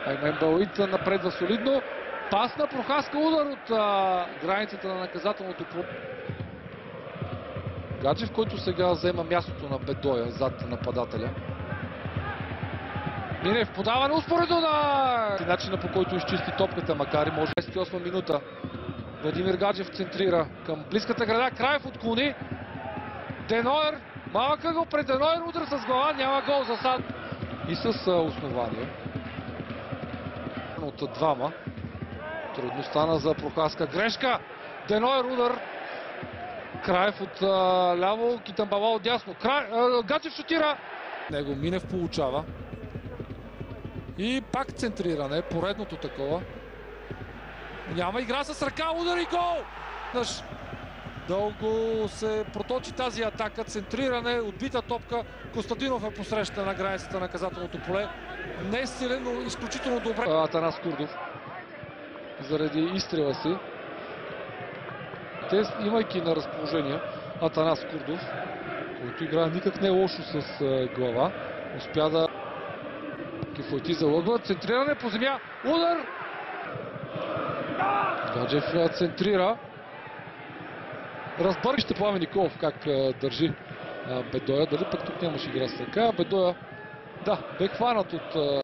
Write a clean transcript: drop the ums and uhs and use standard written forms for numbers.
Аймен Балуит напредва солидно. Пас на Прохаска, удар от границата на наказателното поле. Гаджев, който сега взема мястото на Бедоя зад нападателя. Минев подаване успоредно на начина, по който изчисти топката, макар и може 28 минута. Владимир Гаджев центрира към близката града. Краев отклони. Денойер, малък ъгъл пред Денойер, удар с глава, няма гол за САД. И с основание. От двама. Трудно стана за Прохаска. Грешка! Денойер удар. Краев от ляво, Китамбала от дясно. Гаджев шутира. Него Минев получава. И пак центриране, поредното такова. Няма игра с ръка, удар и гол! Дълго се проточи тази атака, центриране, отбита топка. Костадинов е посреща на границата на наказателното поле. Не е силен, но изключително добре. Атанас Курдов, заради изстрела си. Те, имайки на разположение Атанас Курдов, който играе никак не лошо с глава, успя да Кифойти залъгва, центриране по земя, удар! Гаджев центрира. Разбъргаща Пламен Николов как държи Бедоя, дали пък тук нямаше игра с ръка. Бедоя, да, бе хванат от